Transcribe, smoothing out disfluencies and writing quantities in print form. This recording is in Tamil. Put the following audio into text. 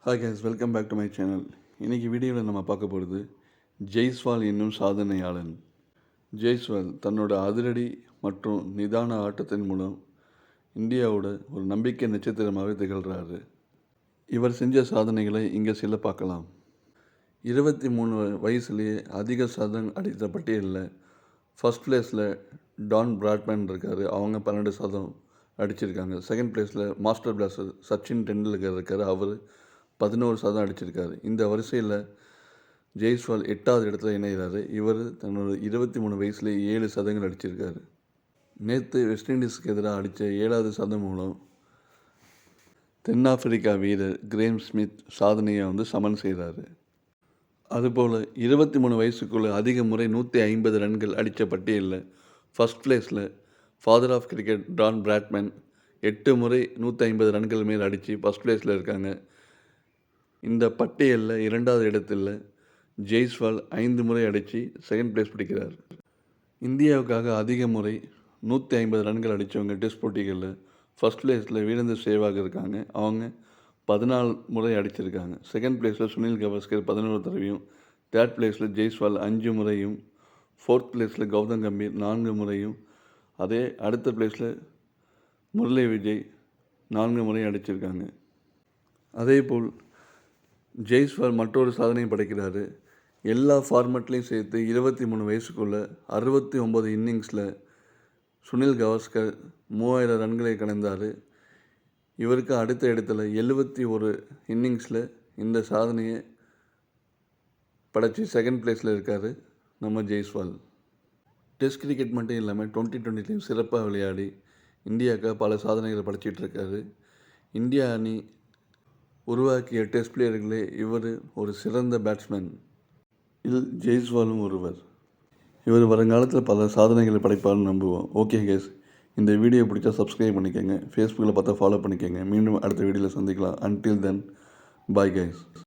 Hi guys, welcome back to my channel. இன்றைக்கி வீடியோவில் நம்ம பார்க்க போகிறது ஜெய்ஸ்வால் என்னும் சாதனையாளன். ஜெய்ஸ்வால் தன்னோட அதிரடி மற்றும் நிதான ஆட்டத்தின் மூலம் இந்தியாவோட ஒரு நம்பிக்கை நட்சத்திரமாக திகழ்கிறாரு. இவர் செஞ்ச சாதனைகளை இங்கே சில பார்க்கலாம். 23 வயசுலேயே அதிக சாதனை அடித்த பட்டியலில் ஃபஸ்ட் பிளேஸில் டான் பிராட்மேன் இருக்கார். அவங்க 12 சதம் அடிச்சிருக்காங்க. செகண்ட் பிளேஸில் மாஸ்டர் பிளாஸ்டர் சச்சின் டெண்டுல்கர் இருக்கார். அவர் 11 சதம் அடிச்சிருக்காரு. இந்த வரிசையில் ஜெய்ஸ்வால் 8வது இடத்துல இணைகிறாரு. இவர் தன்னோட 23 வயசுலேயே 7 சதங்கள் அடிச்சிருக்காரு. நேற்று வெஸ்ட் இண்டீஸுக்கு எதிராக அடித்த 7வது சதம் மூலம் தென்னாப்பிரிக்கா வீரர் கிரேம் ஸ்மித் சாதனையை சமன் செய்கிறாரு. அதுபோல் 23 வயசுக்குள்ளே அதிக முறை 150 ரன்கள் அடித்த பட்டியலில் ஃபஸ்ட் பிளேஸில் father of cricket Don Bradman 8 முறை 150 ரன்கள் மேல் அடித்து ஃபஸ்ட் பிளேஸில் இருக்காங்க. இந்த பட்டியலில் 2வது இடத்தில் ஜெய்ஸ்வால் 5 முறை அடித்து செகண்ட் பிளேஸ் பிடிக்கிறார். இந்தியாவுக்காக அதிக முறை 150 ரன்கள் அடித்தவங்க டெஸ்ட் போட்டிகளில் ஃபஸ்ட் பிளேஸில் வீரேந்தர் சேவாக் இருக்காங்க. அவங்க 14 முறை அடிச்சிருக்காங்க. செகண்ட் பிளேஸில் சுனில் கவாஸ்கர் 11 தடவையும், தேர்ட் பிளேஸில் ஜெய்ஸ்வால் 5 முறையும், ஃபோர்த் பிளேஸில் கௌதம் கம்பீர் 4 முறையும், அதே அடுத்த பிளேஸில் முரளி விஜய் 4 முறை அடிச்சிருக்காங்க. அதேபோல் ஜெய்ஸ்வால் மற்றொரு சாதனையை படைக்கிறாரு. எல்லா ஃபார்மேட்லேயும் சேர்த்து 23 வயசுக்குள்ளே 69 இன்னிங்ஸில் சுனில் கவாஸ்கர் 3000 ரன்களை கடந்தார். இவருக்கு அடுத்த இடத்துல 71 இன்னிங்ஸில் இந்த சாதனையை படைச்சி செகண்ட் பிளேஸில் இருக்கார் நம்ம ஜெய்ஸ்வால். டெஸ்ட் கிரிக்கெட் மட்டும் இல்லாமல் 2020 சிறப்பாக விளையாடி இந்தியாவுக்காக பல சாதனைகளை படைச்சிட்ருக்காரு. இந்தியா அணி உருவாக்கிய டெஸ்ட் பிளேயர்களே இவர் ஒரு சிறந்த பேட்ஸ்மேன். இதில் ஜெய்ஸ்வாலும் ஒருவர். இவர் வருங்காலத்தில் பல சாதனைகளை படைப்பார்னு நம்புவோம். ஓகே கேஸ், இந்த வீடியோ பிடிச்சா சப்ஸ்கிரைப் பண்ணிக்கோங்க. ஃபேஸ்புக்கில் பார்த்தா ஃபாலோ பண்ணிக்கோங்க. மீண்டும் அடுத்த வீடியோவில் சந்திக்கலாம். Until then, bye guys.